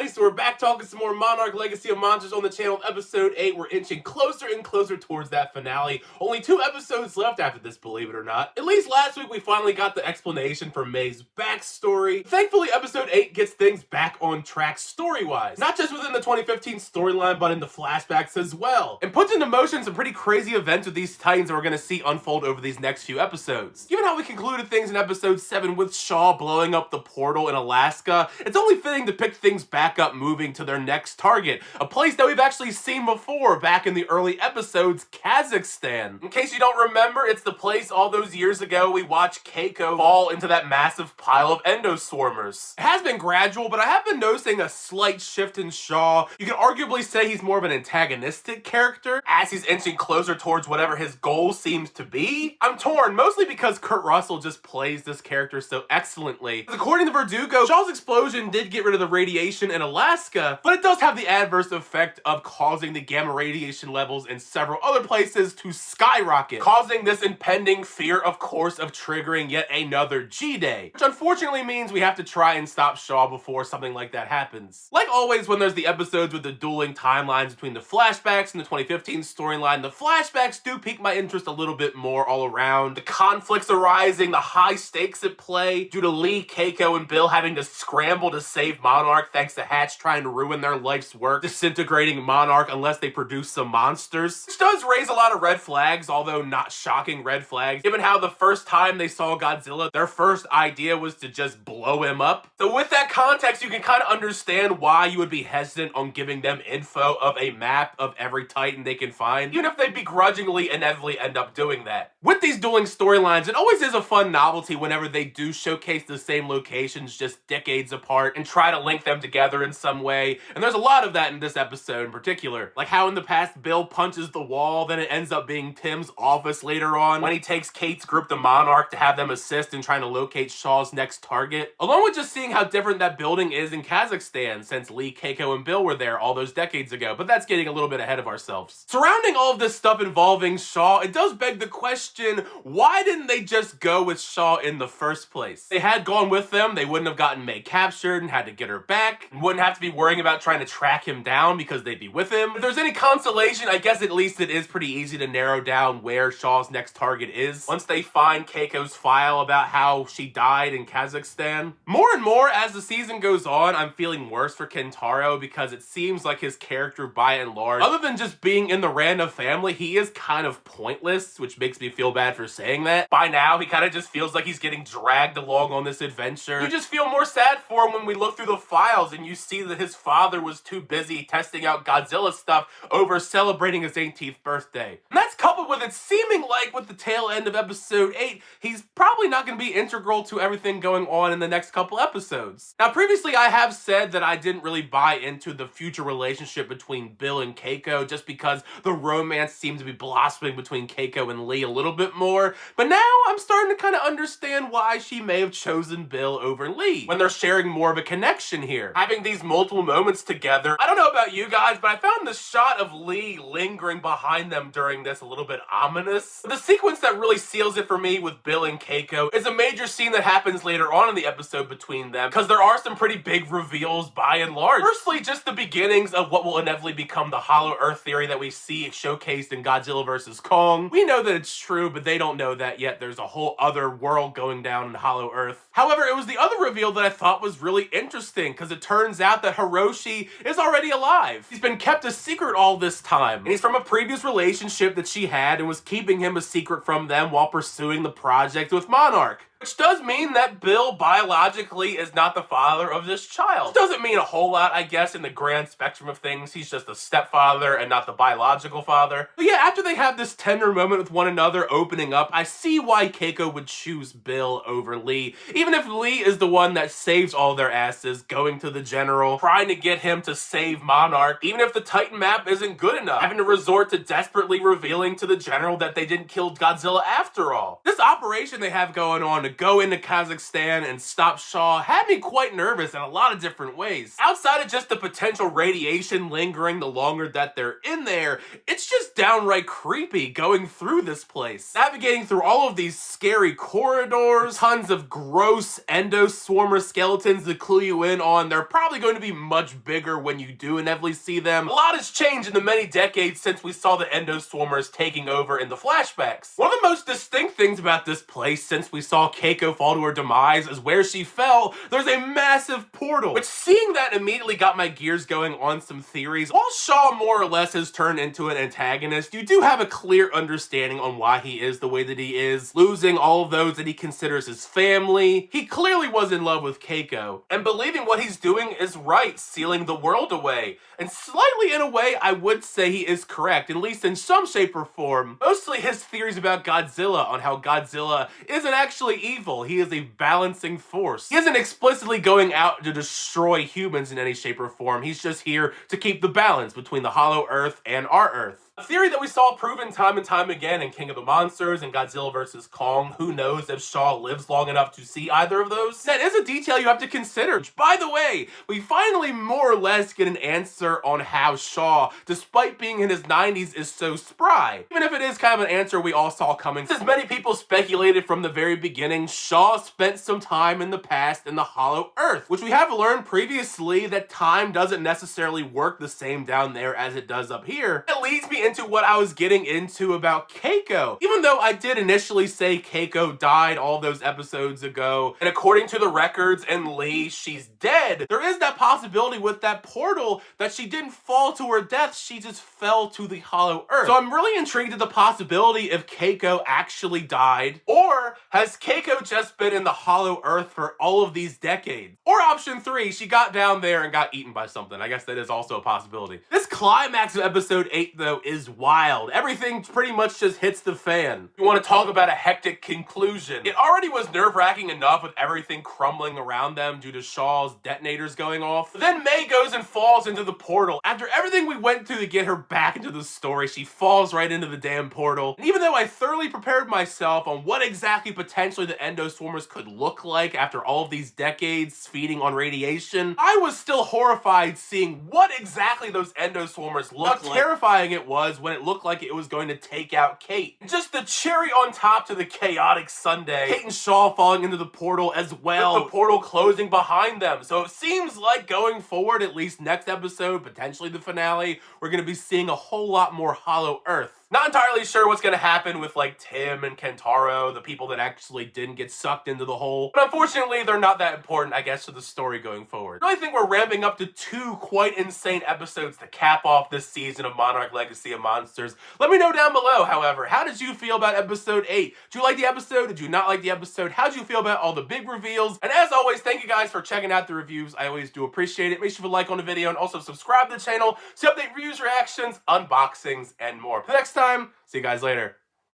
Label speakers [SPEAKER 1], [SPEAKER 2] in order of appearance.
[SPEAKER 1] everybody, so we're back talking some more Monarch Legacy of Monsters on the channel. Episode 8, we're inching closer and closer towards that finale. Only 2 episodes left after this, believe it or not. At least last week we finally got the explanation for May's backstory. Thankfully, episode 8 gets things back on track story-wise. Not just within the 2015 storyline, but in the flashbacks as well. And puts into motion some pretty crazy events with these Titans that we're going to see unfold over these next few episodes. Given how we concluded things in episode 7 with Shaw blowing up the portal in Alaska, it's only fitting to pick things back up moving to their next target, a place that we've actually seen before back in the early episodes, Kazakhstan. In case you don't remember, it's the place all those years ago we watched Keiko fall into that massive pile of endoswarmers. It has been gradual, but I have been noticing a slight shift in Shaw. You can arguably say he's more of an antagonistic character as he's inching closer towards whatever his goal seems to be. I'm torn, mostly because Kurt Russell just plays this character so excellently. According to Verdugo, Shaw's explosion did get rid of the radiation in Alaska, but it does have the adverse effect of causing the gamma radiation levels in several other places to skyrocket, causing this impending fear, of course, of triggering yet another G-Day, which unfortunately means we have to try and stop Shaw before something like that happens. Like always when there's the episodes with the dueling timelines between the flashbacks and the 2015 storyline, the flashbacks do pique my interest a little bit more all around. The conflicts arising, the high stakes at play, due to Lee, Keiko, and Bill having to scramble to save Monarch thanks to Hatch trying to ruin their life's work, disintegrating Monarch unless they produce some monsters. Which does raise a lot of red flags, although not shocking red flags, given how the first time they saw Godzilla, their first idea was to just blow him up. So with that context, you can kind of understand why you would be hesitant on giving them info of a map of every Titan they can find, even if they begrudgingly inevitably end up doing that. With these dueling storylines, it always is a fun novelty whenever they do showcase the same locations just decades apart and try to link them together in some way, and there's a lot of that in this episode in particular. Like how in the past Bill punches the wall, then it ends up being Tim's office later on, when he takes Kate's group to Monarch to have them assist in trying to locate Shaw's next target, along with just seeing how different that building is in Kazakhstan since Lee, Keiko, and Bill were there all those decades ago, but that's getting a little bit ahead of ourselves. Surrounding all of this stuff involving Shaw, it does beg the question, why didn't they just go with Shaw in the first place? If they had gone with them, they wouldn't have gotten May captured and had to get her back, and wouldn't have to be worrying about trying to track him down because they'd be with him. If there's any consolation, I guess at least it is pretty easy to narrow down where Shaw's next target is once they find Keiko's file about how she died in Kazakhstan. More and more as the season goes on, I'm feeling worse for Kentaro because it seems like his character by and large, other than just being in the random family, he is kind of pointless, which makes me feel bad for saying that. By now, he kind of just feels like he's getting dragged along on this adventure. You just feel more sad for him when we look through the files and you see that his father was too busy testing out Godzilla stuff over celebrating his 18th birthday. And that's coupled with it seeming like with the tail end of episode 8, he's probably not going to be integral to everything going on in the next couple episodes. Now, previously I have said that I didn't really buy into the future relationship between Bill and Keiko just because the romance seemed to be blossoming between Keiko and Lee a little bit more, but now I'm starting to kind of understand why she may have chosen Bill over Lee when they're sharing more of a connection here. Having these multiple moments together, I don't know about you guys, but I found the shot of Lee lingering behind them during this a little bit ominous. The sequence that really seals it for me with Bill and Keiko is a major scene that happens later on in the episode between them, because there are some pretty big reveals by and large. Firstly, just the beginnings of what will inevitably become the Hollow Earth theory that we see showcased in Godzilla vs. Kong. We know that it's true, but they don't know that yet. There's a whole other world going down in Hollow Earth. However, it was the other reveal that I thought was really interesting, because it turns out that Hiroshi is already alive. He's been kept a secret all this time, and he's from a previous relationship that she had and was keeping him a secret from them while pursuing the project with Monarch. Which does mean that Bill biologically is not the father of this child. Doesn't mean a whole lot, I guess, in the grand spectrum of things. He's just a stepfather and not the biological father. But yeah, after they have this tender moment with one another opening up, I see why Keiko would choose Bill over Lee. Even if Lee is the one that saves all their asses, going to the general, trying to get him to save Monarch, even if the Titan map isn't good enough, having to resort to desperately revealing to the general that they didn't kill Godzilla after all. This operation they have going on to go into Kazakhstan and stop Shaw had me quite nervous in a lot of different ways. Outside of just the potential radiation lingering the longer that they're in there, it's just downright creepy going through this place. Navigating through all of these scary corridors, tons of gross endoswarmer skeletons to clue you in on they're probably going to be much bigger when you do inevitably see them. A lot has changed in the many decades since we saw the endoswarmers taking over in the flashbacks. One of the most distinct things about this place since we saw Keiko fall to her demise is where she fell, there's a massive portal, which seeing that immediately got my gears going on some theories. While Shaw more or less has turned into an antagonist, you do have a clear understanding on why he is the way that he is, losing all of those that he considers his family. He clearly was in love with Keiko, and believing what he's doing is right, sealing the world away. And slightly in a way, I would say he is correct, at least in some shape or form. Mostly his theories about Godzilla, on how Godzilla isn't actually evil, he is a balancing force. He isn't explicitly going out to destroy humans in any shape or form, he's just here to keep the balance between the Hollow Earth and our Earth. A theory that we saw proven time and time again in King of the Monsters and Godzilla vs. Kong. Who knows if Shaw lives long enough to see either of those? That is a detail you have to consider. Which, by the way, we finally more or less get an answer on how Shaw, despite being in his 90s, is so spry. Even if it is kind of an answer we all saw coming. As many people speculated from the very beginning, Shaw spent some time in the past in the Hollow Earth, which we have learned previously that time doesn't necessarily work the same down there as it does up here. It leads me into what I was getting into about Keiko. Even though I did initially say Keiko died all those episodes ago, and according to the records and Lee, she's dead, there is that possibility with that portal that she didn't fall to her death, she just fell to the Hollow Earth. So I'm really intrigued at the possibility if Keiko actually died, or has Keiko just been in the Hollow Earth for all of these decades? Or option 3, she got down there and got eaten by something. I guess that is also a possibility. This climax of episode 8 though is wild. Everything pretty much just hits the fan. You want to talk about a hectic conclusion. It already was nerve-wracking enough with everything crumbling around them due to Shaw's detonators going off. But then May goes and falls into the portal. After everything we went through to get her back into the story, she falls right into the damn portal. And even though I thoroughly prepared myself on what exactly potentially the endoswarmers could look like after all of these decades feeding on radiation, I was still horrified seeing what exactly those endoswarmers looked like. How terrifying it was when it looked like it was going to take out Kate. Just the cherry on top to the chaotic Sunday, Kate and Shaw falling into the portal as well, with the portal closing behind them. So it seems like going forward, at least next episode, potentially the finale, we're going to be seeing a whole lot more Hollow Earth. Not entirely sure what's going to happen with like Tim and Kentaro, the people that actually didn't get sucked into the hole. But unfortunately, they're not that important, I guess, to the story going forward. I really think we're ramping up to 2 quite insane episodes to cap off this season of Monarch Legacy of Monsters. Let me know down below, however, how did you feel about episode 8? Did you like the episode? Did you not like the episode? How did you feel about all the big reveals? And as always, thank you guys for checking out the reviews. I always do appreciate it. Make sure to like on the video and also subscribe to the channel to update reviews, reactions, unboxings, and more. But next time, see you guys later.